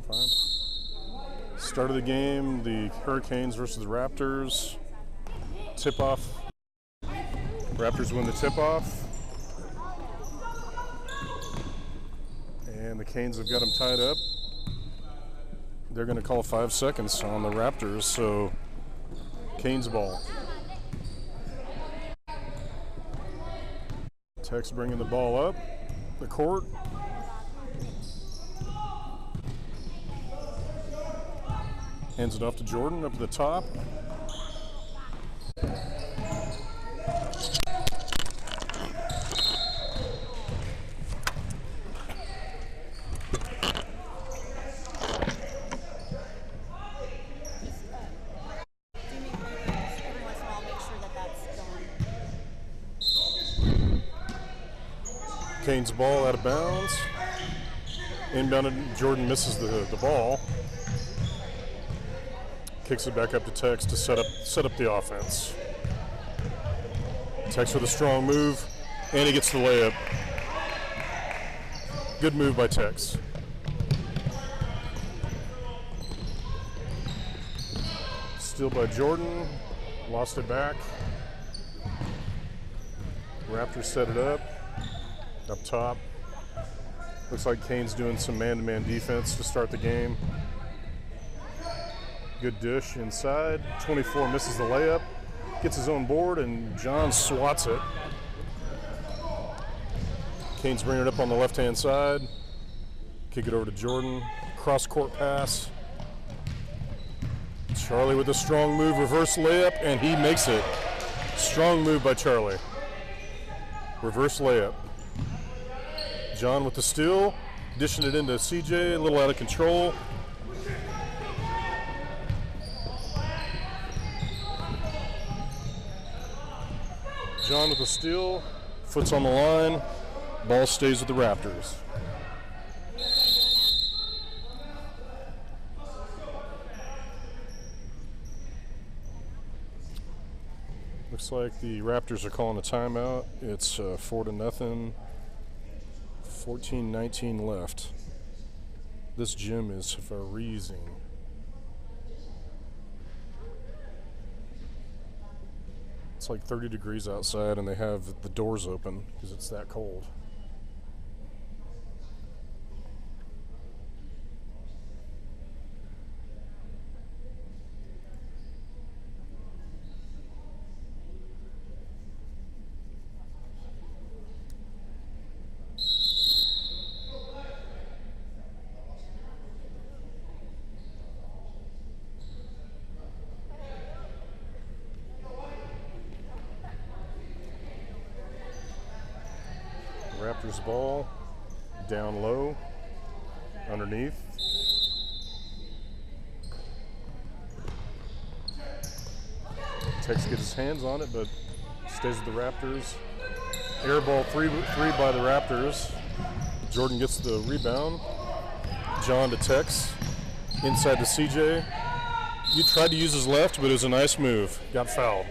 Fine. Start of the game, the Hurricanes versus the Raptors. Tip-off. Raptors win the tip-off. And the Canes have got them tied up. They're going to call 5 seconds on the Raptors, so Canes ball. Tex bringing the ball up the court. Hands it off to Jordan up to the top. Canes ball out of bounds. Inbounded, Jordan misses the ball. Kicks it back up to Tex to set up the offense. Tex with a strong move, and he gets the layup. Good move by Tex. Steal by Jordan, lost it back. Raptors set it up top. Looks like Canes doing some man-to-man defense to start the game. Good dish inside. 24 misses the layup, gets his own board, and John swats it. Canes bring it up on the left-hand side. Kick it over to Jordan. Cross-court pass. Charlie with a strong move, reverse layup, and he makes it. Strong move by Charlie. Reverse layup. John with the steal, dishing it into CJ, a little out of control. John with the steal, foot's on the line, ball stays with the Raptors. Looks like the Raptors are calling a timeout. It's 4-0. 14-19 left. This gym is freezing. It's like 30 degrees outside and they have the doors open because it's that cold. Raptors ball, down low, underneath. Tex gets his hands on it, but stays with the Raptors. Air ball three by the Raptors. Jordan gets the rebound. John to Tex, inside to CJ. He tried to use his left, but it was a nice move. Got fouled.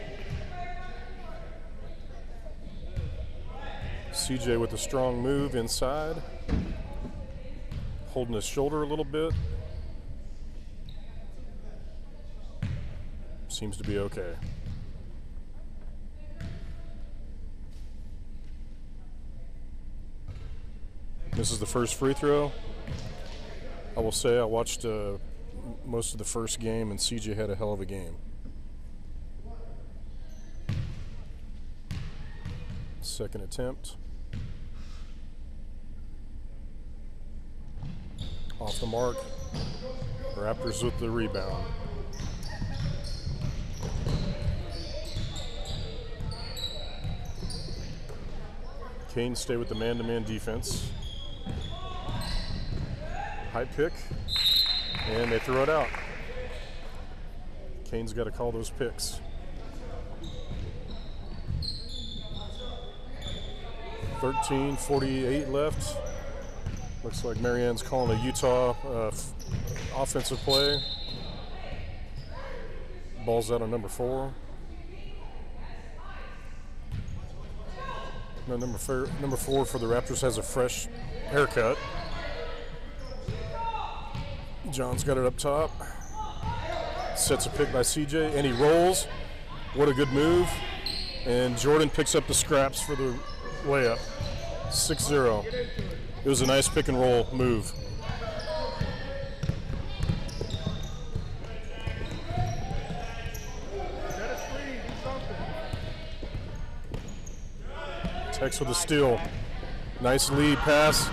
CJ with a strong move inside, holding his shoulder a little bit. Seems to be okay. This is the first free throw. I will say I watched most of the first game, and CJ had a hell of a game. Second attempt. Off the mark. Raptors with the rebound. Canes stay with the man-to-man defense. High pick, and they throw it out. Canes got to call those picks. 13:48 left. Looks like Marianne's calling a Utah offensive play. Ball's out on number 4. No, number 4 for the Raptors has a fresh haircut. John's got it up top. Sets a pick by CJ, and he rolls. What a good move. And Jordan picks up the scraps for the layup. 6-0. It was a nice pick and roll move. Tex with the steal. Nice lead pass.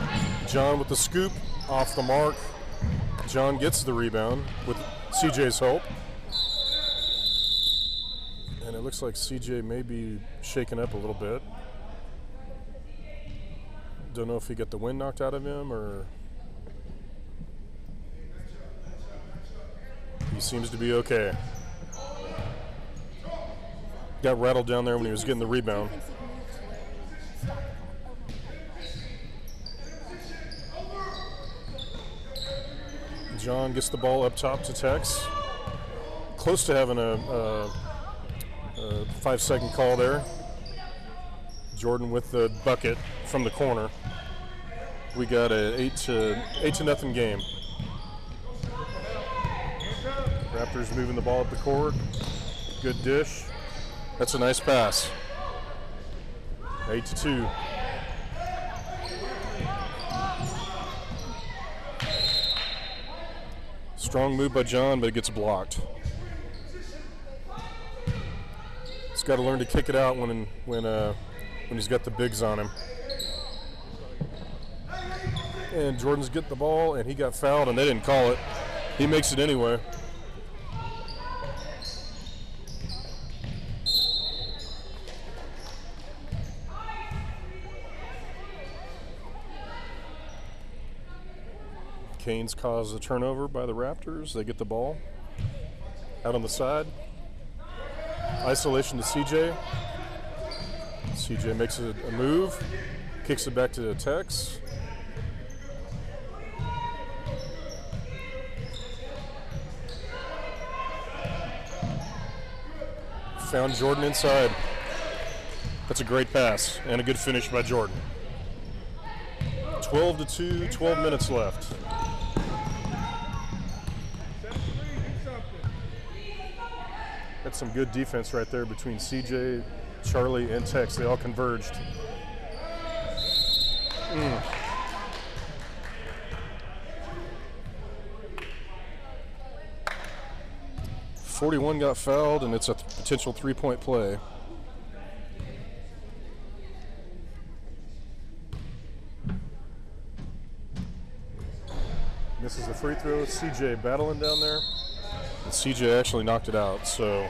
John with the scoop. Off the mark. John gets the rebound with CJ's help. And it looks like CJ may be shaken up a little bit. Don't know if he got the wind knocked out of him or... He seems to be okay. Got rattled down there when he was getting the rebound. John gets the ball up top to Tex. Close to having a 5-second call there. Jordan with the bucket from the corner. We got an 8-0 game. Raptors moving the ball up the court. Good dish. That's a nice pass. 8-2. Strong move by John, but it gets blocked. He's got to learn to kick it out when he's got the bigs on him. And Jordan's getting the ball, and he got fouled, and they didn't call it. He makes it anyway. Canes cause a turnover by the Raptors. They get the ball out on the side. Isolation to CJ. CJ makes a move, kicks it back to Tex. Found Jordan inside. That's a great pass and a good finish by Jordan. 12-2, 12 minutes left. That's some good defense right there between CJ, Charlie, and Tex. They all converged. 41 got fouled, and it's a potential three-point play. Misses the free throw. CJ battling down there. And CJ actually knocked it out, so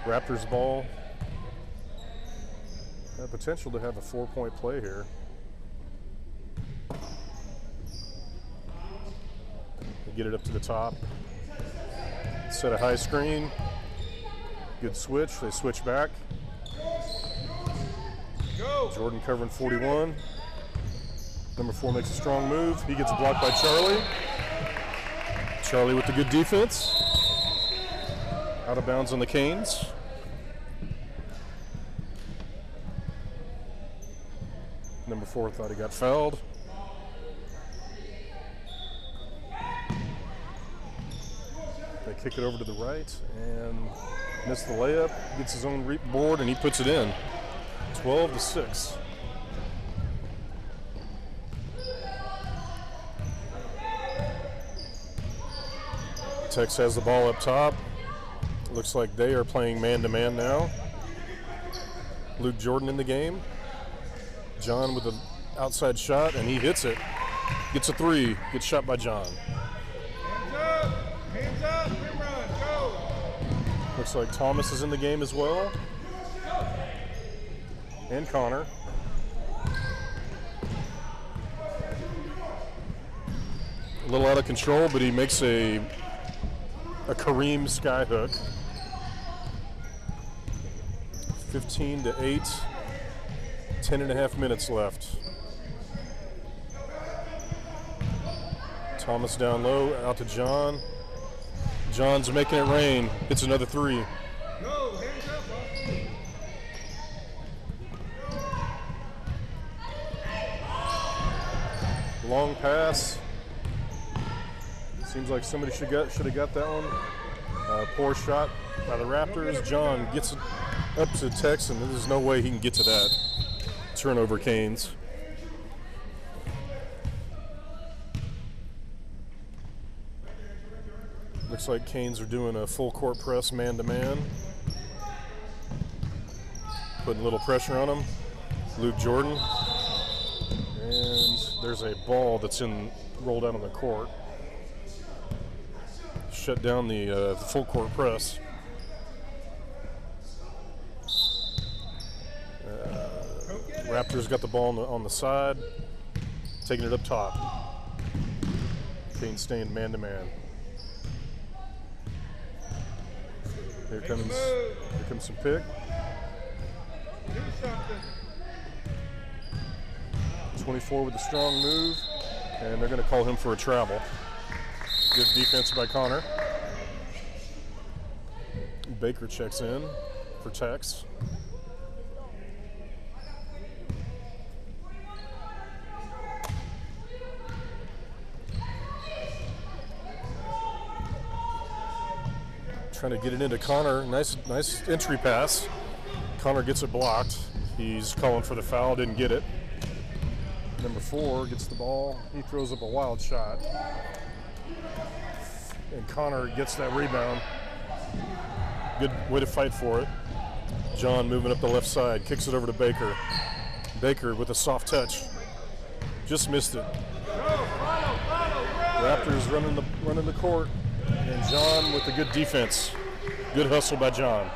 Raptors ball. Have potential to have a 4-point play here. They get it up to the top. Set a high screen. Good switch. They switch back. Go. Jordan covering 41. Number 4 makes a strong move. He gets blocked by Charlie. Charlie with the good defense. Out of bounds on the Canes. Number 4 thought he got fouled. They kick it over to the right and miss the layup. Gets his own board and he puts it in. 12-6. Tex has the ball up top. Looks like they are playing man-to-man now. Luke Jordan in the game. John with an outside shot, and he hits it. Gets a 3. Gets shot by John. Hands up, rim run, go. Looks like Thomas is in the game as well. And Connor. A little out of control, but he makes a Kareem skyhook. 15-8. 10.5 minutes left. Thomas down low, out to John. John's making it rain. Hits another 3. Go, hands up, Long pass. Seems like somebody should have got that one. Poor shot by the Raptors. John gets it up to Tex, and there's no way he can get to that. Turnover, Canes. Looks like Canes are doing a full court press man-to-man. Putting a little pressure on him. Luke Jordan. And there's a ball that's rolled out on the court. Shut down the full court press. Raptors got the ball on the side, taking it up top. Canes staying man-to-man. Here comes some pick. 24 with a strong move, and they're going to call him for a travel. Good defense by Connor. Baker checks in for Tex. Trying to get it into Connor. Nice entry pass. Connor gets it blocked. He's calling for the foul, didn't get it. Number 4 gets the ball. He throws up a wild shot. And Connor gets that rebound. Good way to fight for it. John moving up the left side, kicks it over to Baker. Baker with a soft touch. Just missed it. Raptors running the court. And John with the good defense. Good hustle by John.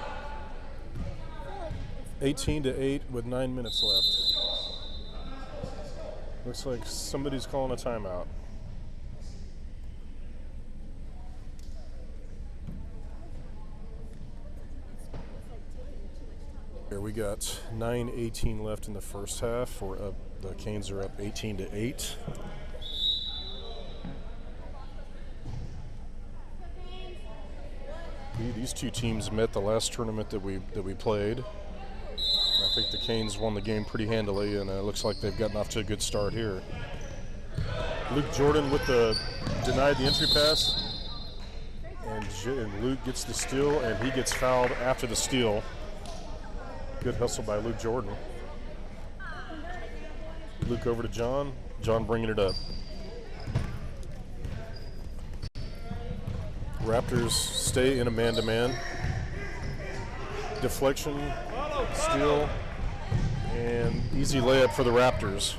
18-8 with 9 minutes left. Looks like somebody's calling a timeout. Here we got 9:18 left in the first half. We're up. The Canes are up 18-8. These two teams met the last tournament that we played. I think the Canes won the game pretty handily, and it looks like they've gotten off to a good start here. Luke Jordan denied the entry pass, and Luke gets the steal, and he gets fouled after the steal. Good hustle by Luke Jordan. Luke over to John. John bringing it up. Raptors stay in a man-to-man. Deflection, steal, and easy layup for the Raptors.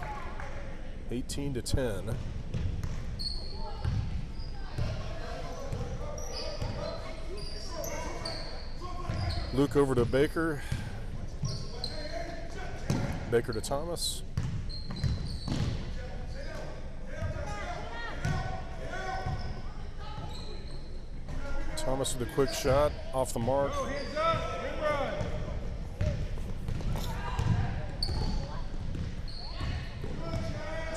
18-10. Luke over to Baker. Baker to Thomas. Thomas with a quick shot, off the mark.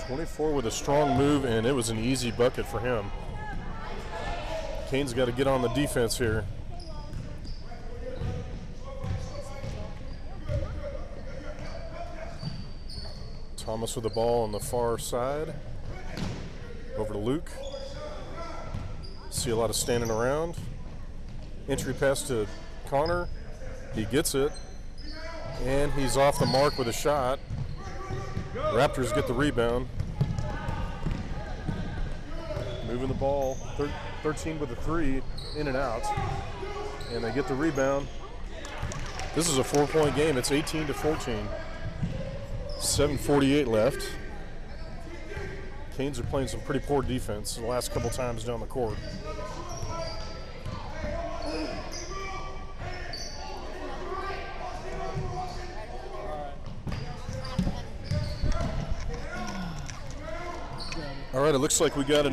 24 with a strong move, and it was an easy bucket for him. Canes got to get on the defense here. Thomas with the ball on the far side. Over to Luke. See a lot of standing around. Entry pass to Connor. He gets it. And he's off the mark with a shot. Raptors get the rebound. Moving the ball. 13 with a 3, in and out. And they get the rebound. This is a 4-point game. It's 18-14. 7:48 left. Canes are playing some pretty poor defense the last couple times down the court. All right, it looks like we got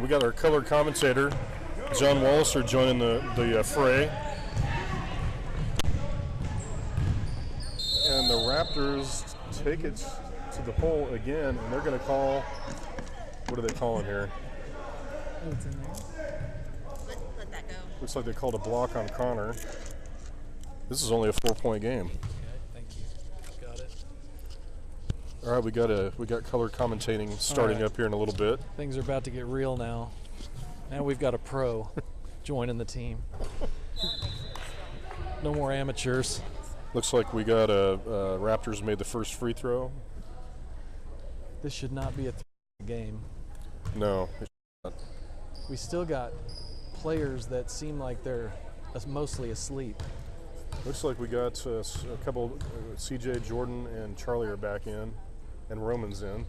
we got our color commentator, John Walliser, joining the fray. And the Raptors take it to the hole again, and they're going to call, what are they calling here? Let that go. Looks like they called a block on Connor. This is only a 4-point game. Okay, thank you. Got it. All right, we got color commentating starting up here in a little bit. Things are about to get real now. Now we've got a pro joining the team. No more amateurs. Looks like we got Raptors made the first free throw. This should not be a game. No. We still got players that seem like they're mostly asleep. Looks like we got a couple, CJ, Jordan, and Charlie are back in, and Roman's in.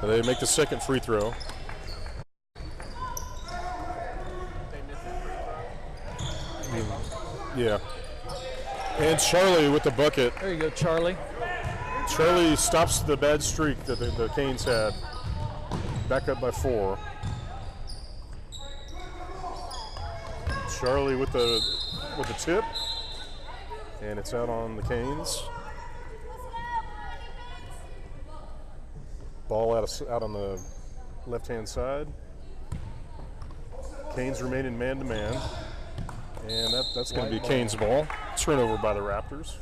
They make the second free throw. Yeah. And Charlie with the bucket. There you go, Charlie. Charlie stops the bad streak that the Canes had. Back up by 4. Charlie with the tip. And it's out on the Canes. Ball out on the left-hand side. Canes remaining man-to-man. And that's going to be Canes' ball. Turnover by the Raptors.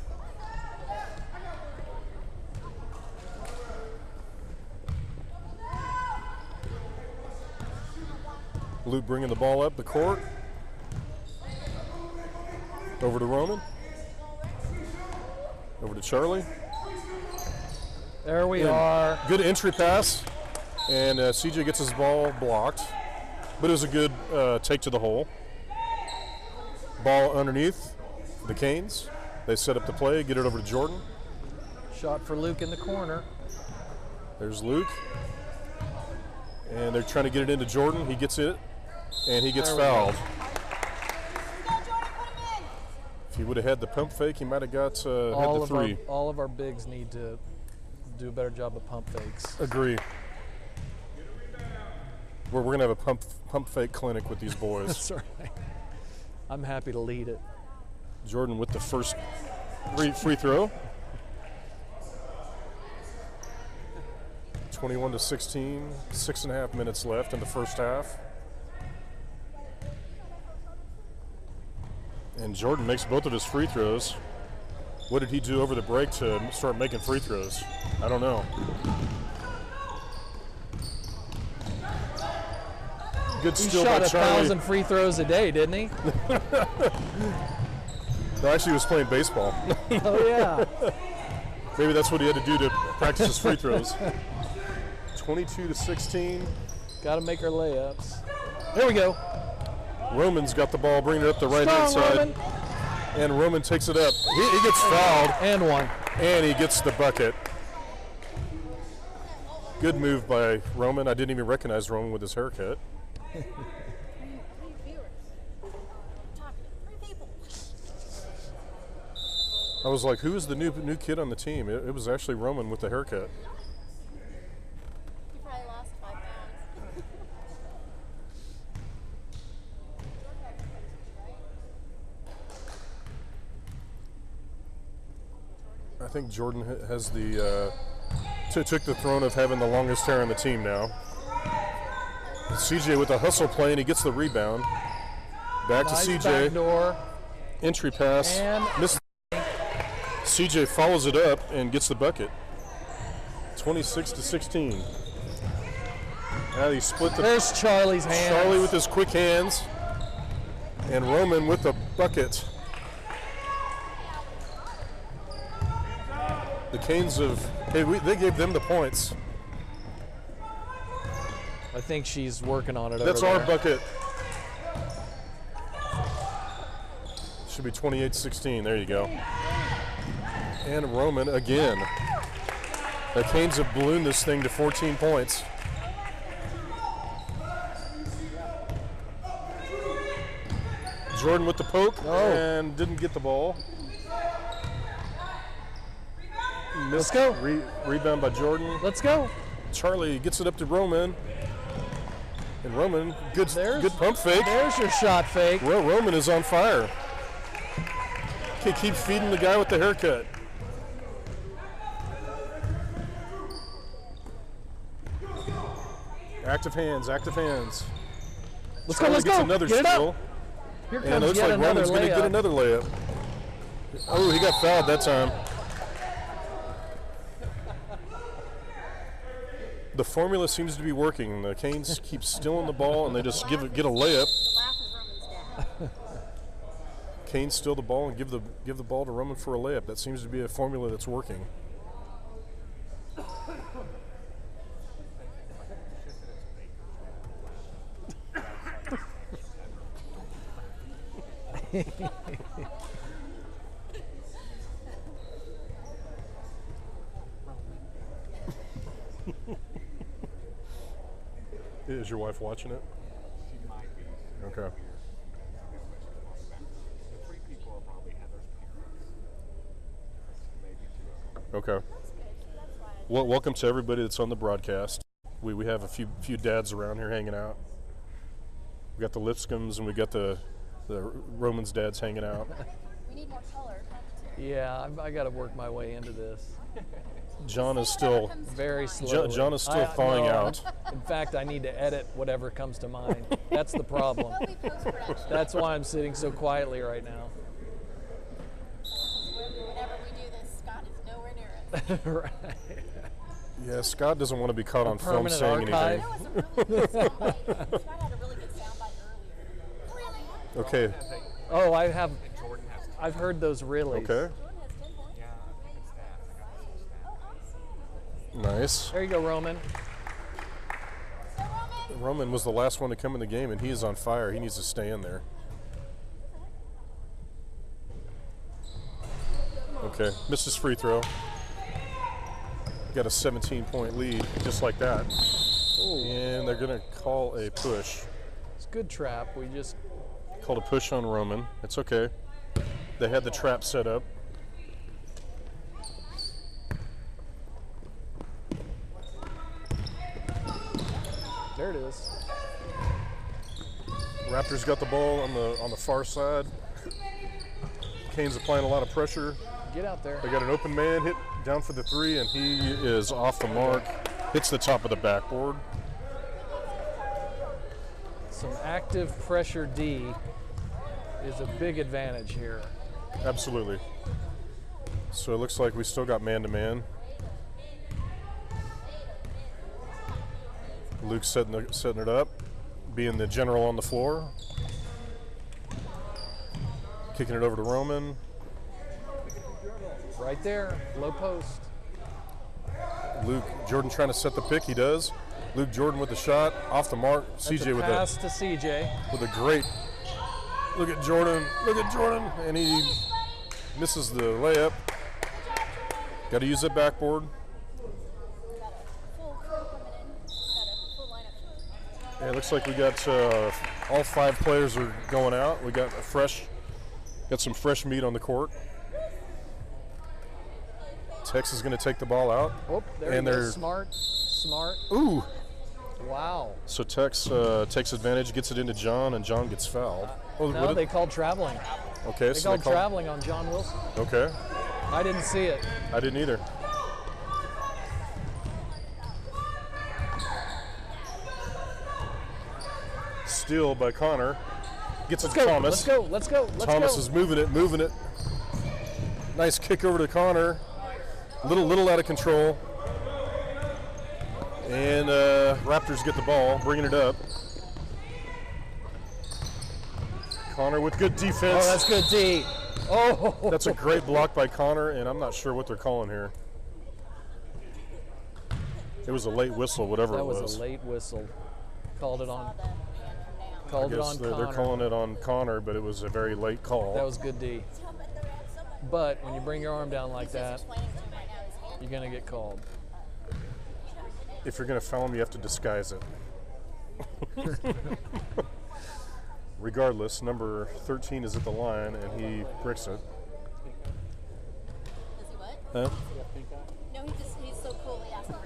Luke bringing the ball up the court. Over to Roman. Over to Charlie. There we are. Good entry pass. And CJ gets his ball blocked. But it was a good take to the hole. Ball underneath the Canes. They set up the play, get it over to Jordan. Shot for Luke in the corner. There's Luke. And they're trying to get it into Jordan. He gets it, and he gets fouled. If he would have had the pump fake, he might have got had the 3. All of our bigs need to do a better job of pump fakes. Agree. We're going to have a pump fake clinic with these boys. That's right. I'm happy to lead it. Jordan with the first free throw. 21-16, 6.5 minutes left in the first half. And Jordan makes both of his free throws. What did he do over the break to start making free throws? I don't know. Good He steal shot by Charlie. 1,000 free throws a day, didn't he? No, actually, he was playing baseball. Oh, yeah. Maybe that's what he had to do to practice his free throws. 22-16. Got to make our layups. There we go. Roman's got the ball, bringing it up the right-hand side. Roman. And Roman takes it up. He gets fouled. And one. And he gets the bucket. Good move by Roman. I didn't even recognize Roman with his haircut. I was like, who is the new kid on the team? It was actually Roman with the haircut. He probably lost 5 pounds. I think Jordan has took the throne of having the longest hair on the team now. CJ with a hustle play, and he gets the rebound. Back Nice to CJ. backdoor. Entry pass. And Misses. CJ follows it up and gets the bucket. 26-16. Now he split the. There's Charlie's hands. Charlie with his quick hands. And Roman with the bucket. The Canes they gave them the points. I think she's working on it That's over our there. bucket. Should be 28-16. There you go. And Roman again. The Canes have ballooned this thing to 14 points. Jordan with the poke and didn't get the ball. Let's go. Rebound by Jordan. Let's go. Charlie gets it up to Roman. And Roman, good pump fake. There's your shot fake. Well, Roman is on fire. Okay, keep feeding the guy with the haircut. Active hands, active hands. Let's Charlie go, let's gets go. another Get it steal. up. Here And it comes looks yet like another Roman's going to get layup. another layup. Oh, he got fouled that time. The formula seems to be working. The Canes keep stealing the ball, and they just get a layup. The laugh is Roman's dad. Canes steal the ball and give the ball to Roman for a layup. That seems to be a formula that's working. Is your wife watching it? She might be. Okay. The three people are probably Heather's parents. Maybe two of them. Okay. Well, welcome to everybody that's on the broadcast. We have a few dads around here hanging out. We got the Lipscombs and we got the Romans dads hanging out. We need more color. Yeah, I got to work my way into this. John is still Very slowly. John is still thawing out. In fact, I need to edit whatever comes to mind. That's the problem. Well, we post-production. That's why I'm sitting so quietly right now. Whenever we do this, Scott is nowhere near it. Right. Yeah, Scott doesn't want to be caught on film permanent saying archive. anything. That was a really good soundbite. Scott had a really good soundbite earlier. Really? Okay. Oh, Jordan has 10. I've heard those reallys. Okay. Jordan has 10 points. Yeah, I think it's stats. I got some stats. Oh, awesome. Nice. There you go, Roman. So, Roman, Roman was the last one to come in the game, and he is on fire. He needs to stay in there. Okay, missed his free throw. Got a 17-point lead, just like that. And they're going to call a push. It's a good trap. We just Called a push on Roman. It's okay. They had the trap set up. there it is. Raptors got the ball on the far side. Canes applying a lot of pressure. Get out there. They got an open man hit down for the three, and he is off the mark. Hits the top of the backboard. Some active pressure D is a big advantage here. Absolutely. So it looks like we still got man-to-man. Luke setting it up, being the general on the floor. Kicking it over to Roman. Right there, low post. Luke Jordan trying to set the pick. He does. Luke Jordan with the shot off the mark. That's CJ a with pass to CJ. a great look at Jordan. Look at Jordan, and he misses the layup. Got to use that backboard. full crew coming in. Got a full lineup. Yeah, it looks like we got all 5 players are going out. We got some fresh meat on the court. Tex is going to take the ball out. Oh, there And he they're- is. Smart. Ooh! Wow. So Tex takes advantage, gets it into John, and John gets fouled. Oh, No, what did- they called traveling. okay, They so called traveling on John Wilson. Okay, I didn't see it. I didn't either. Steal by Connor. Gets it to Thomas. Let's go. Thomas is moving it. Nice kick over to Connor. Little out of control. And Raptors get the ball, bringing it up. Connor with good defense. Oh, that's good D. Oh, That's a great block by Connor, and I'm not sure what they're calling here. It was a late whistle, whatever that it was. was a late whistle. Called it on. Saw the man come down. I Called it guess on they're Connor. calling it on Connor, but it was a very late call. That was good D. But when you bring your arm down like that, Explaining to him right now his hand. you're gonna get called. If you're going to foul him, you have to disguise it. Regardless, number 13 is at the line, and he bricks it. Does he what? Huh? No, he's so cool. He asked for a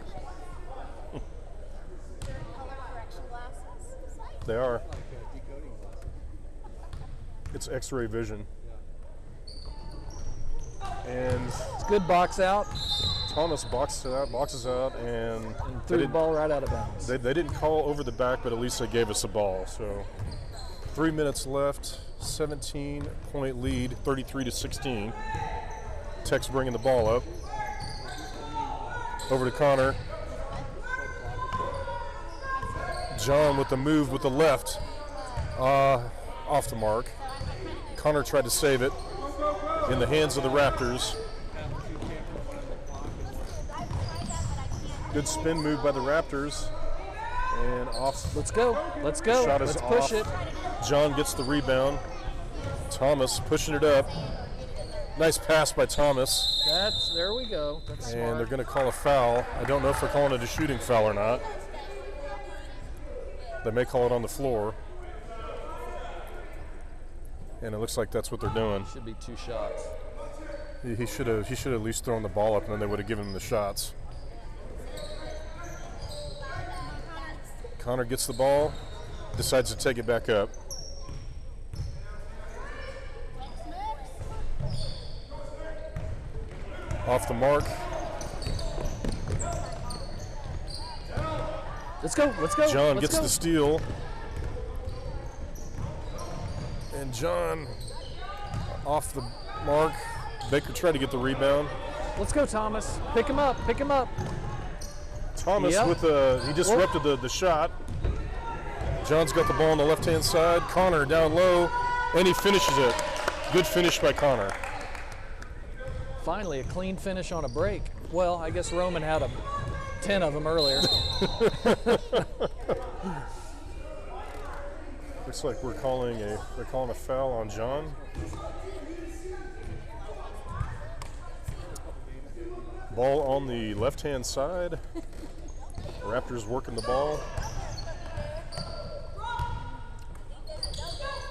color correction glasses. They are. It's X-ray vision. And It's good box out. Thomas boxes out, and they Threw the didn't, ball right out of bounds. they didn't call over the back, but at least they gave us the ball. So 3 minutes left, 17-point lead, 33-16. Tex bringing the ball up. Over to Connor. John with the move with the left. Off the mark. Connor tried to save it in the hands of the Raptors. Good spin move by the Raptors. And off. Let's go. Let's go. Shot is Let's push off. it. John gets the rebound. Thomas pushing it up. Nice pass by Thomas. There we go. That's And smart. they're going to call a foul. I don't know if they're calling it a shooting foul or not. They may call it on the floor. And it looks like that's what they're doing. Should be 2 shots. He should have at least thrown the ball up, and then they would have given him the shots. Connor gets the ball, decides to take it back up. Off the mark. Let's go. Let's go. John Let's gets go. the steal. And John off the mark. Baker tried to get the rebound. Let's go, Thomas. Pick him up. Pick him up. Thomas Yep. with he disrupted the shot. John's got the ball on the left-hand side. Connor down low, and he finishes it. Good finish by Connor. Finally, a clean finish on a break. Well, I guess Roman had 10 of them earlier. Looks like they're calling a foul on John. Ball on the left-hand side. Raptors working the ball.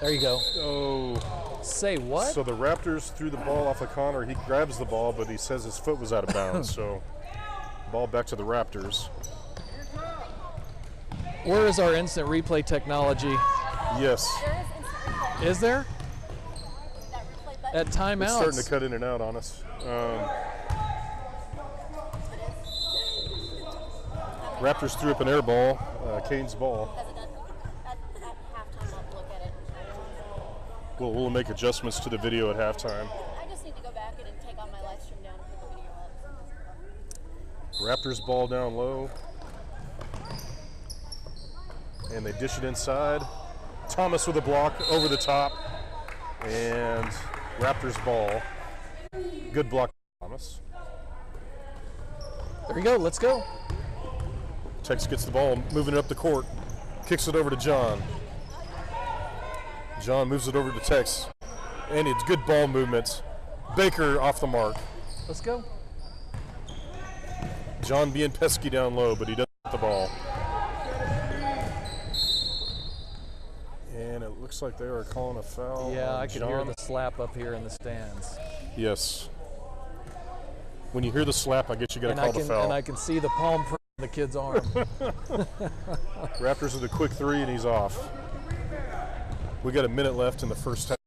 There you go. Oh. Say what? So the Raptors threw the ball off of Connor. He grabs the ball, but he says his foot was out of bounds. So ball back to the Raptors. Where is our instant replay technology? Yes. There is instant replay. Is there? That replay button. At timeouts. It's starting to cut in and out on us. Raptors threw up an air ball, Kane's ball. Has it done? At halftime, I'll look at it. We'll make adjustments to the video at halftime. I just need to go back and take on my live stream down and put the video up. Raptors ball down low. And they dish it inside. Thomas with a block over the top. And Raptors ball. Good block, Thomas. There you go. Let's go. Tex gets the ball, moving it up the court. Kicks it over to John. John moves it over to Tex. And it's good ball movements. Baker off the mark. Let's go. John being pesky down low, but he doesn't get the ball. And it looks like they are calling a foul. Yeah, on I could John. hear the slap up here in the stands. Yes. When you hear the slap, I guess you got to And call I can the foul. and I can see the palm print on the kid's arm. Raptors with a quick 3, and he's off. We got a minute left in the first half.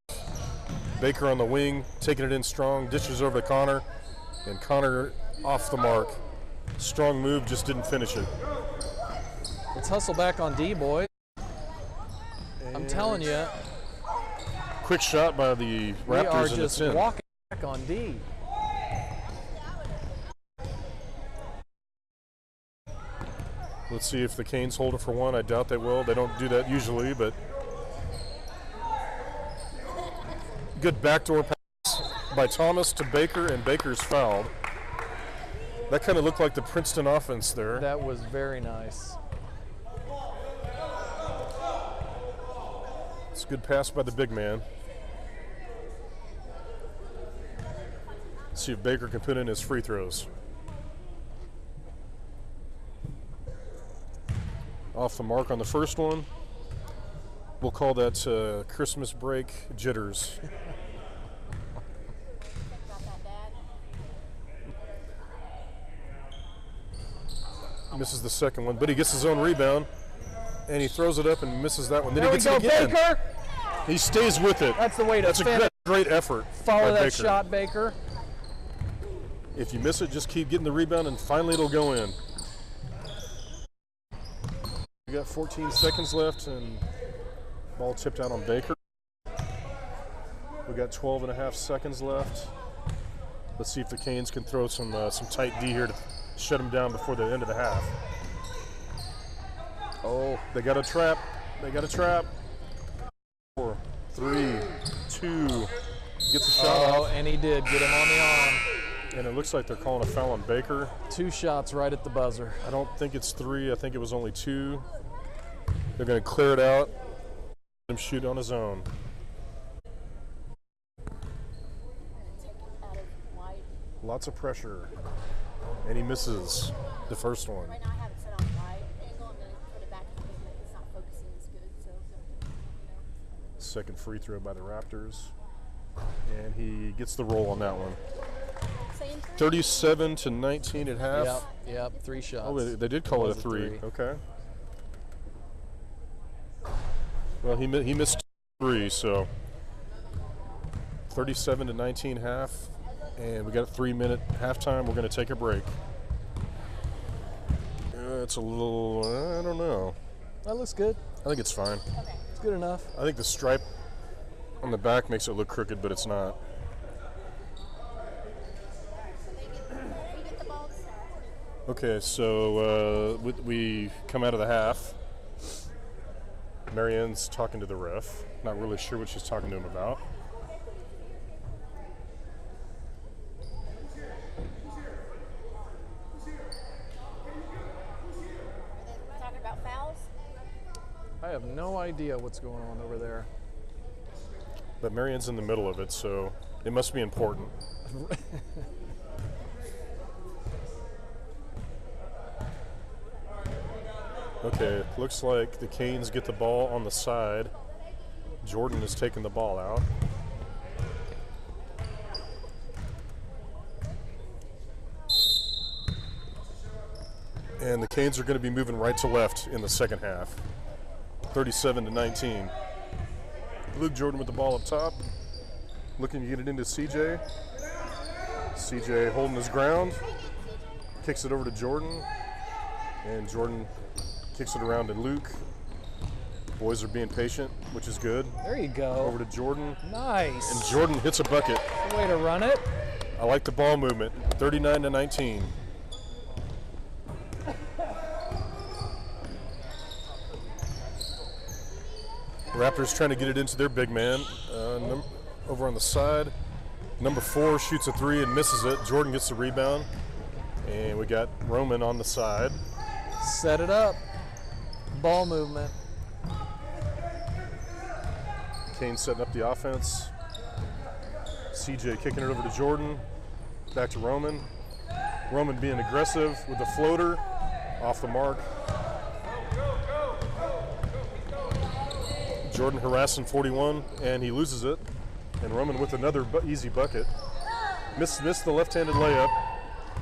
Baker on the wing, taking it in strong, dishes over to Connor, and Connor off the mark. Strong move, just didn't finish it. Let's hustle back on D, boys. I'm telling you, Quick shot by the we are Raptors, and it's just in. walking back on D. Let's see if the Canes hold it for one. I doubt they will. They don't do that usually, but good backdoor pass by Thomas to Baker, and Baker's fouled. That kind of looked like the Princeton offense there. That was very nice. It's a good pass by the big man. Let's see if Baker can put in his free throws. Off the mark on the first one. We'll call that Christmas break jitters. Got that bad. Misses the second one, but he gets his own rebound, and he throws it up and misses that one. Then There he we gets go, it again. Baker. He stays with it. That's the way to That's a finish. great effort. Follow by that Baker. shot, Baker. If you miss it, just keep getting the rebound, and finally it'll go in. We got 14 seconds left, and ball tipped out on Baker. We got 12 and a half seconds left. Let's see if the Canes can throw some tight D here to shut them down before the end of the half. Oh, They got a trap. They got a trap. 4, 3, 2. Gets a shot oh, off. and he did get him on the arm. And it looks like they're calling a foul on Baker. 2 shots right at the buzzer. I don't think it's 3. I think it was only 2. They're going to clear it out. Let him shoot on his own. Take it out of wide. Lots of pressure. And he misses the first one. Right now I have it set on wide angle. I'm going to put it back in because it's not focusing as good. So, Second free throw by the Raptors. And he gets the roll on that one. Saying 37 to 19 at half. Yep, 3 shots. Oh, they did call it a was a 3. 3. Okay. Well, he missed 3, so 37 to 19 half, and we got a 3-minute halftime. We're going to take a break. It's a little, I don't know. That looks good. I think it's fine. Okay. It's good enough. I think the stripe on the back makes it look crooked, but it's not. So you get the ball to start. Okay, so we come out of the half. Marianne's talking to the ref. Not really sure what she's talking to him about. Are they talking about fouls? I have no idea what's going on over there. But Marianne's in the middle of it, so it must be important. Okay, looks like the Canes get the ball on the side. Jordan is taking the ball out. And the Canes are going to be moving right to left in the second half. 37 to 19. Luke Jordan with the ball up top. Looking to get it into CJ. CJ holding his ground. Kicks it over to Jordan. And Jordan kicks it around to Luke. Boys are being patient, which is good. There you go. Over to Jordan. Nice. And Jordan hits a bucket. Way to run it. I like the ball movement. 39 to 19. Raptors trying to get it into their big man. Over on the side. Number 4 shoots a 3 and misses it. Jordan gets the rebound. And we got Roman on the side. Set it up. Ball movement. Kane setting up the offense. CJ kicking it over to Jordan. Back to Roman. Roman being aggressive with the floater. Off the mark. Jordan harassing 41, and he loses it. And Roman with another easy bucket. Missed the left-handed layup.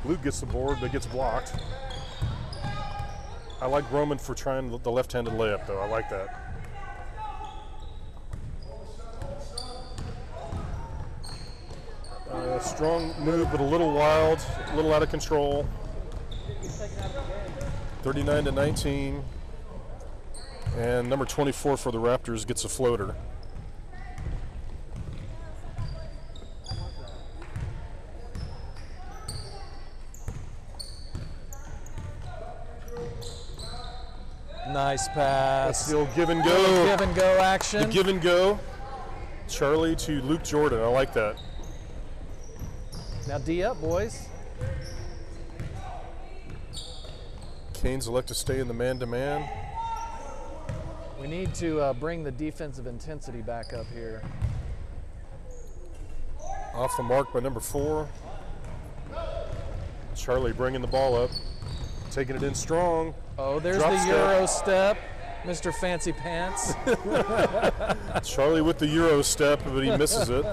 Luke gets the board, but gets blocked. I like Roman for trying the left-handed layup, though. I like that. Strong move, but a little wild, a little out of control. 39 to 19. And number 24 for the Raptors gets a floater. Nice That's pass. the old give and go. Give and go action. The give and go. Charlie to Luke Jordan. I like that. Now D up, boys. Canes elect to stay in the man-to-man. We need to bring the defensive intensity back up here. Off the mark by number 4. Charlie bringing the ball up. Taking it in strong. Oh, there's Drop the step. Euro step. Mr. Fancy Pants. Charlie with the Euro step, but he misses it.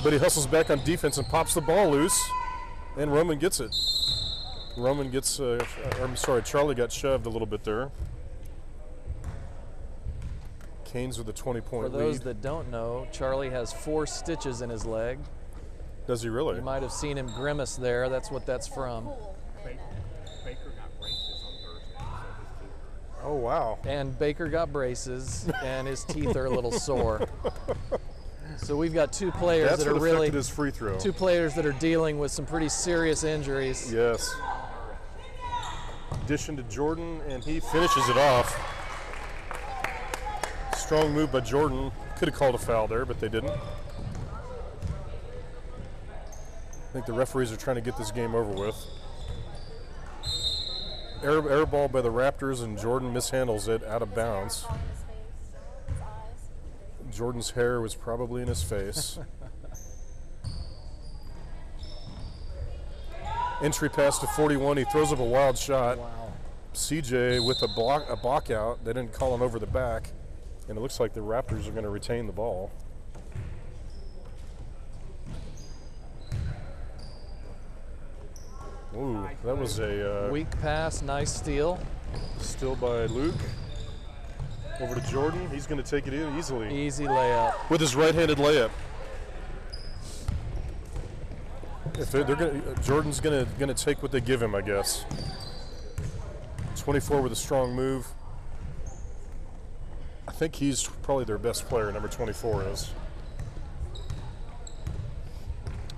But he hustles back on defense and pops the ball loose. And Roman gets it. Roman gets, Charlie got shoved a little bit there. Canes with a 20-point For those lead. that don't know, Charlie has 4 stitches in his leg. Does he really? You might have seen him grimace there. That's what that's from. Baker got braces on Thursday, so his teeth Oh, wow. And Baker got braces, and his teeth are a little sore. So we've got 2 players That's that are what really affected his free throw. 2 players that are dealing with some pretty serious injuries. Yes. Dish into Jordan, and he finishes it off. Strong move by Jordan. Could have called a foul there, but they didn't. I think the referees are trying to get this game over with. Air ball by the Raptors, and Jordan mishandles it out of bounds. Jordan's hair was probably in his face. Entry pass to 41. He throws up a wild shot. Wow. CJ with a block out. They didn't call him over the back. And it looks like the Raptors are going to retain the ball. Ooh, that was a Weak pass, nice steal. steal by Luke. Over to Jordan. He's going to take it in easily Easy layup. with his right-handed layup. If they're gonna, Jordan's gonna take what they give him, I guess. 24 with a strong move. I think he's probably their best player. Number 24 is.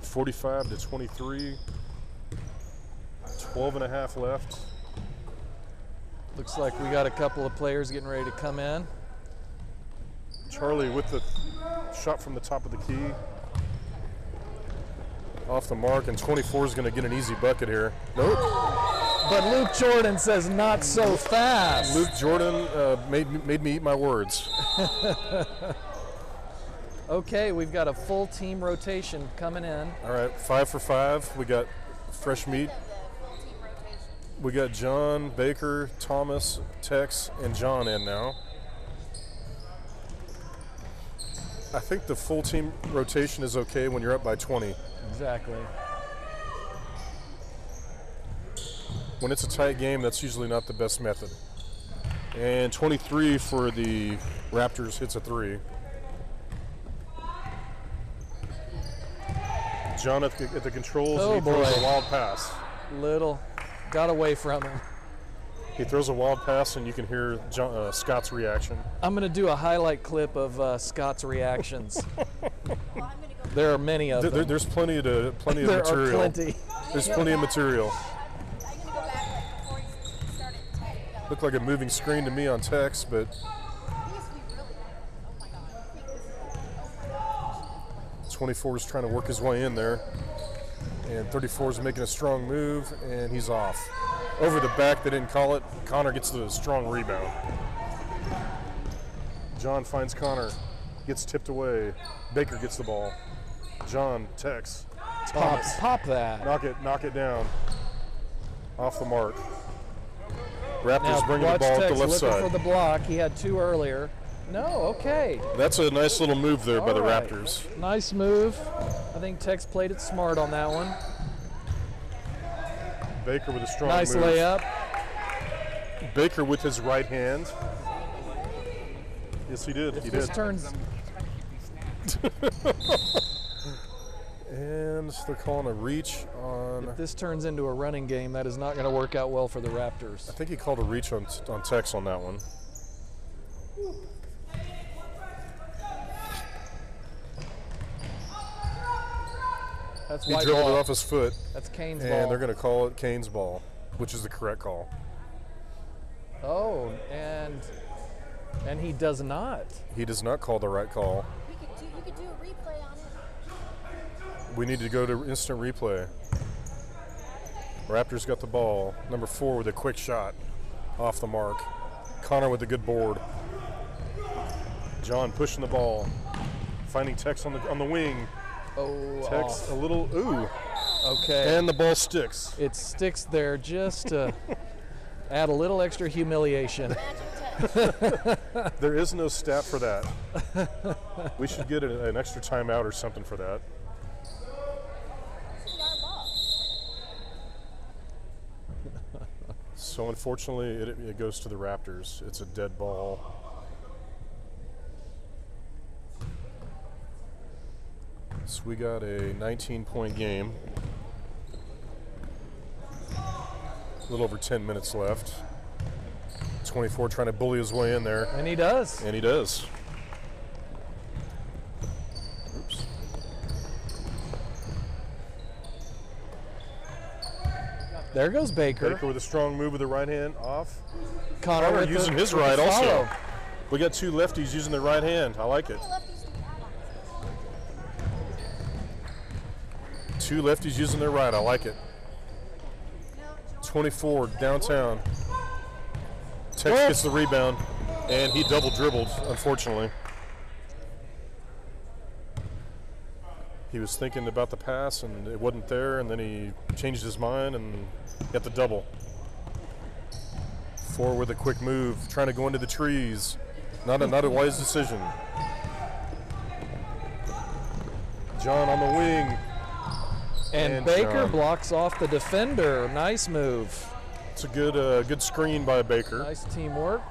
45 to 23. 12 and a half left. Looks like we got a couple of players getting ready to come in. Charlie with the shot from the top of the key. Off the mark, and 24 is going to get an easy bucket here. Nope. But Luke Jordan says not so fast. Luke Jordan made me eat my words. Okay, we've got a full team rotation coming in. All right, 5 for 5. We got fresh meat. We got John, Baker, Thomas, Tex, and John in now. I think the full team rotation is okay when you're up by 20. Exactly. When it's a tight game, that's usually not the best method. And 23 for the Raptors hits a 3. John at the controls, Oh, and he throws boy. a wild pass. Little got away from him. He throws a wild pass, and you can hear Scott's reaction. I'm going to do a highlight clip of Scott's reactions. There are many of them. There's plenty of There material. are plenty. There's plenty of material. I'm gonna go back like before he started typing. Looked like a moving screen to me on text, but He used to be really good. Oh my god. Oh my gosh. 24 is trying to work his way in there. And 34 is making a strong move, and he's off. Over the back, they didn't call it. Connor gets the strong rebound. John finds Connor, gets tipped away. Baker gets the ball. John, Tex, Thomas. Pop that. Knock it down. Off the mark. Raptors Now bringing the watch ball up Tex the left looking side. for the block. He had 2 earlier. No, okay. That's a nice little move there by the All right. Raptors. Nice move. I think Tex played it smart on that one. Baker with a strong Nice move. layup. Baker with his right hand. Yes, he did. He This did. turns. And they're calling a reach on. If this turns into a running game, that is not going to work out well for the Raptors. I think he called a reach on Tex on that one. That's He white dribbled ball. it off his foot, That's Kane's and ball. they're going to call it Kane's ball, which is the correct call. Oh, and he does not. He does not call the right call. You could do a replay on it. We need to go to instant replay. Raptors got the ball. Number 4 with a quick shot off the mark. Connor with a good board. John pushing the ball. Finding Tex on the wing. Oh, Tex off. a little, ooh. Okay. And the ball sticks. It sticks there just to add a little extra humiliation. Magic touch. There is no stat for that. We should get an extra timeout or something for that. This is our ball. So unfortunately, it goes to the Raptors. It's a dead ball. So we got a 19-point game. A little over 10 minutes left. 24 trying to bully his way in there, And he does. and he does. Oops. There goes Baker. Baker with a strong move with the right hand off. Connor Connor with using the, his with the right also. follow. We got two lefties using their right hand. I like it. Two lefties using their right. I like it. 24 downtown. Tex gets the rebound, and he double dribbled, unfortunately. He was thinking about the pass, and it wasn't there, and then he changed his mind and got the double. Four with a quick move, trying to go into the trees. Not a wise decision. John on the wing. And Baker John. blocks off the defender. Nice move. It's a good screen by Baker. Nice teamwork.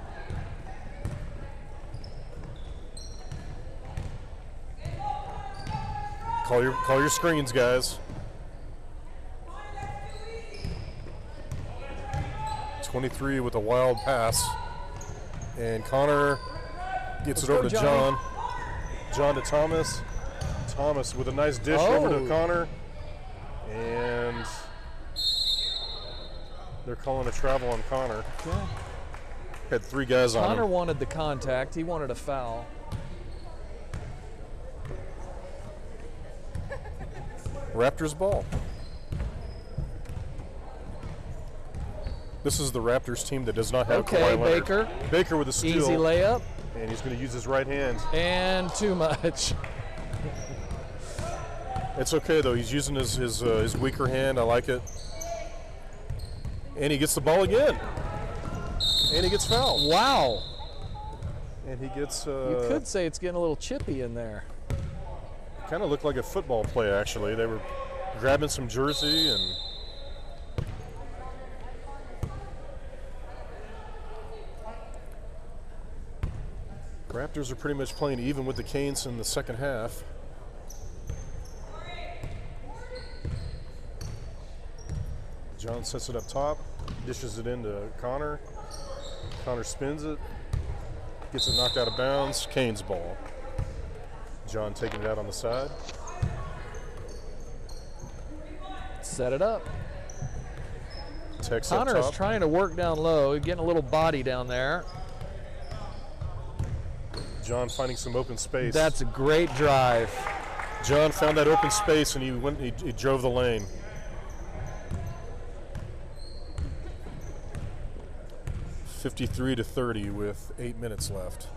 Call your screens, guys. 23 with a wild pass. And Connor gets it over to John. John to Thomas. Thomas with a nice dish over to Connor. And they're calling a travel on Connor. Okay. Had three guys on him. Connor wanted the contact. He wanted a foul. Raptors ball. This is the Raptors team that does not have Kawhi Leonard. Baker. Baker with a steal. Easy layup. And he's going to use his right hand. And too much. It's okay though. He's using his weaker hand. I like it. And he gets the ball again. And he gets fouled. Wow. And he gets. You could say it's getting a little chippy in there. Kind of looked like a football play actually. They were grabbing some jersey and. Raptors are pretty much playing even with the Canes in the second half. John sets it up top, dishes it into Connor. Connor spins it, gets it knocked out of bounds. Canes ball. John taking it out on the side. Set it up. Tex Connor up is top. trying to work down low, getting a little body down there. John finding some open space. That's a great drive. John found that open space and he drove the lane. (53-30) with 8 minutes left.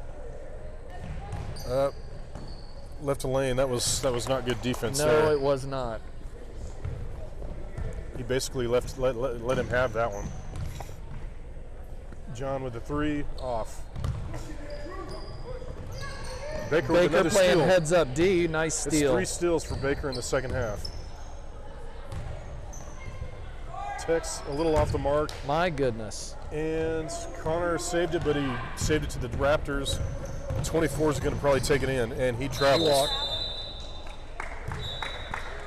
Left a lane. That was not good defense there. No, it was not. He basically let him have that one. John with the three off. Baker with another playing steal. heads up D. Nice steal. It's 3 steals for Baker in the second half. Tex a little off the mark. My goodness. And Connor saved it, but he saved it to the Raptors. 24 is going to probably take it in, and he travels.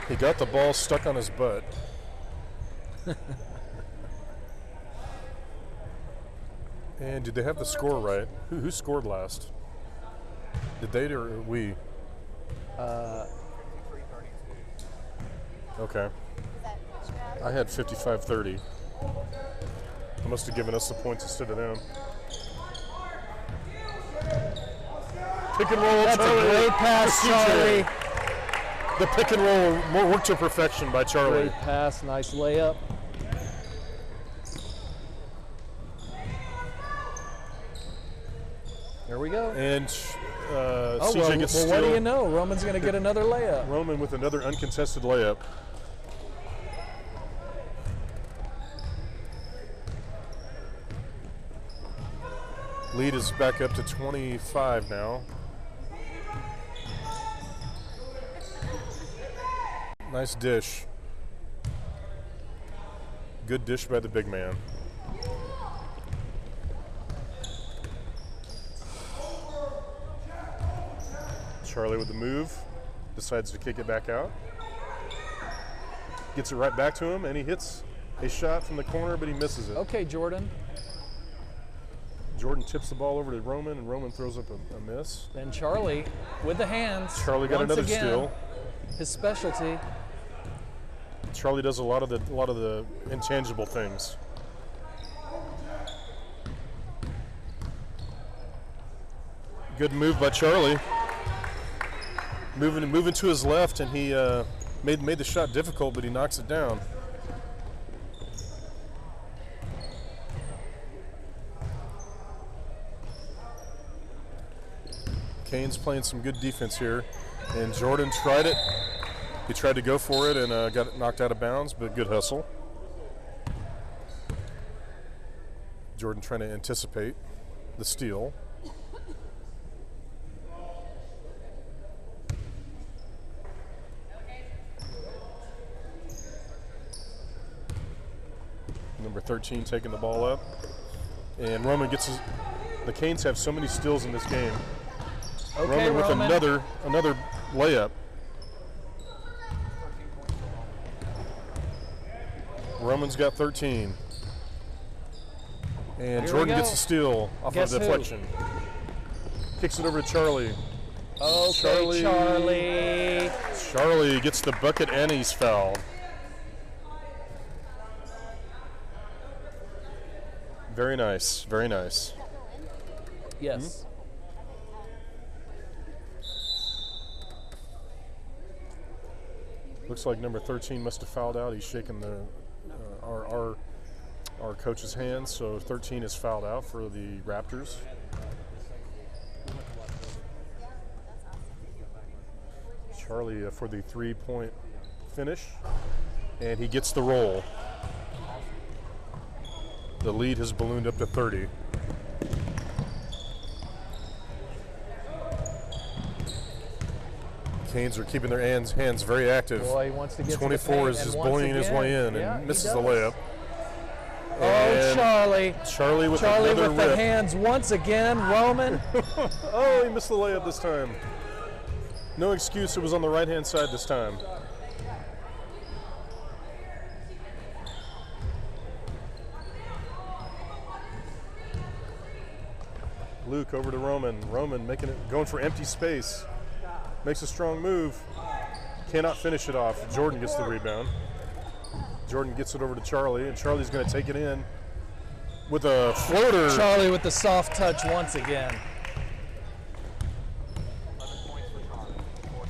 He got the ball stuck on his butt. And did they have the score right? Who scored last? Did they or we? Okay. I had 55-30. I must have given us the points instead of them. Pick and roll. That's Charlie. a great pass, Charlie. The pick and roll worked to perfection by Charlie. Great pass, nice layup. There we go. And Oh, CJ gets well, steal. what do you know? Roman's going to get another layup. Roman with another uncontested layup. Lead is back up to 25 now. Nice dish. Good dish by the big man. Charlie with the move, decides to kick it back out. Gets it right back to him, and he hits a shot from the corner, but he misses it. Okay, Jordan. Jordan tips the ball over to Roman, and Roman throws up a miss. Then Charlie with the hands. Charlie got once another again, steal. His specialty. Charlie does a lot of the intangible things. Good move by Charlie. Moving to his left, and he made the shot difficult, but he knocks it down. Kane's playing some good defense here, and Jordan tried it. He tried to go for it and got it knocked out of bounds, but good hustle. Jordan trying to anticipate the steal. Number 13 taking the ball up. And Roman gets his, the Canes have so many steals in this game. Okay, Roman with another layup. Roman's got 13. And Here Jordan we gets go. a steal off Guess of who? deflection. Kicks it over to Charlie. Okay, Charlie. Charlie gets the bucket and he's fouled. Very nice, very nice. Yes. Looks like number 13 must have fouled out. He's shaking the our coach's hand, so 13 is fouled out for the Raptors. Charlie for the three-point finish, and he gets the roll. The lead has ballooned up to 30. Canes are keeping their hands very active. Boy, he wants to get 24 to the is paint, just and once bullying his way in yeah, and he misses the does. layup. Oh, And Charlie. Charlie with Charlie another with rip. the hands once again. Roman. Oh, he missed the layup this time. No excuse, it was on the right-hand side this time. Luke over to Roman. Roman making it, going for empty space. Makes a strong move. Cannot finish it off. Jordan gets the rebound. Jordan gets it over to Charlie, and Charlie's going to take it in with a floater. Charlie with the soft touch once again. 11 points for Charlie. 4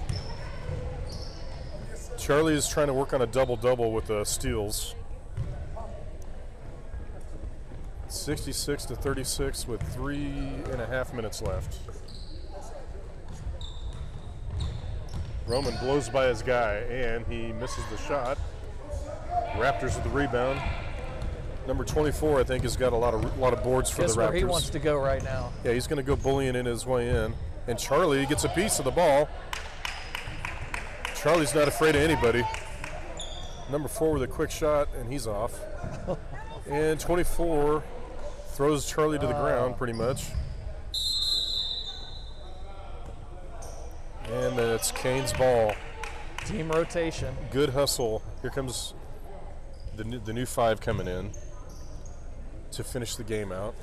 steals. Charlie is trying to work on a double-double with the steals. 66 to 36 with 3.5 minutes left. Roman blows by his guy and he misses the shot. Raptors with the rebound. Number 24, I think, has got a lot of boards for Guess the where Raptors. he wants to go right now. Yeah, he's going to go bullying in his way in. And Charlie gets a piece of the ball. Charlie's not afraid of anybody. Number 4 with a quick shot, and he's off. And 24 throws Charlie to the ground, pretty much. And it's Kane's ball. Team rotation. Good hustle. Here comes the new 5 coming in to finish the game out.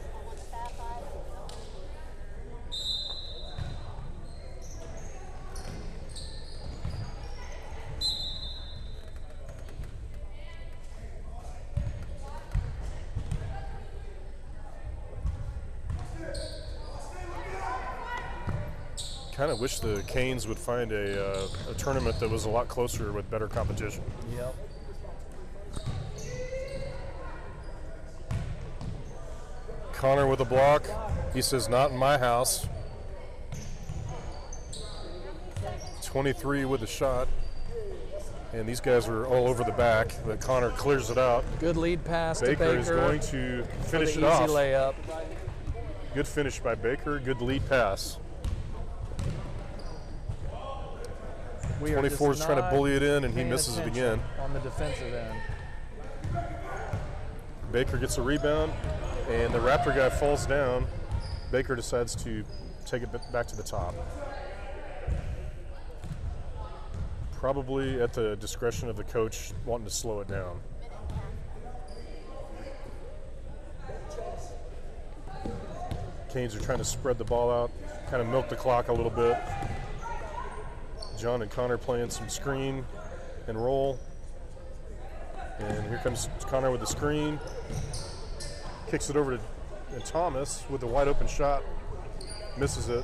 Kind of wish the Canes would find a tournament that was a lot closer with better competition. Yep. Connor with a block. He says, not in my house. 23 with a shot. And these guys are all over the back, but Connor clears it out. Good lead pass Baker to Baker. is going to for finish the it off. easy layup. Good finish by Baker. Good lead pass. We are 24 is just trying to not bully it in, and he paying misses it attention again. on the defensive end. Baker gets a rebound, and the Raptor guy falls down. Baker decides to take it back to the top. Probably at the discretion of the coach wanting to slow it down. Canes are trying to spread the ball out, kind of milk the clock a little bit. John and Connor playing some screen and roll. And here comes Connor with the screen. Kicks it over to Thomas with a wide open shot. Misses it.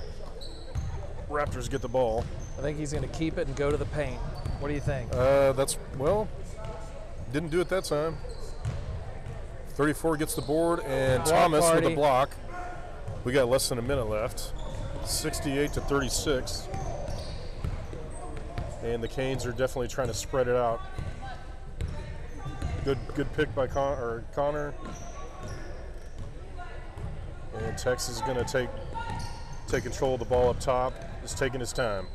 Raptors get the ball. I think he's going to keep it and go to the paint. What do you think? Didn't do it that time. 34 gets the board, and Block Thomas with party. a block. We got less than a minute left. 68-36. And the Canes are definitely trying to spread it out. Good pick by Connor. And Tex is going to take control of the ball up top. Just taking his time.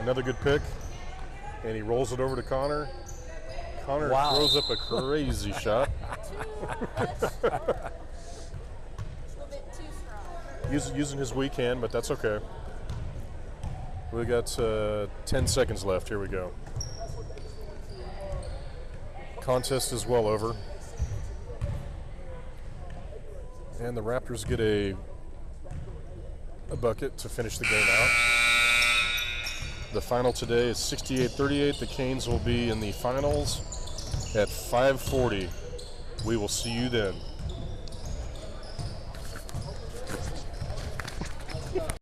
Another good pick. And he rolls it over to Connor. Connor Wow. throws up a crazy shot. A little bit too strong. Using his weak hand, but that's okay. We got 10 seconds left. Here we go. Contest is well over. And the Raptors get a bucket to finish the game out. The final today is 68-38. The Canes will be in the finals at 5:40. We will see you then.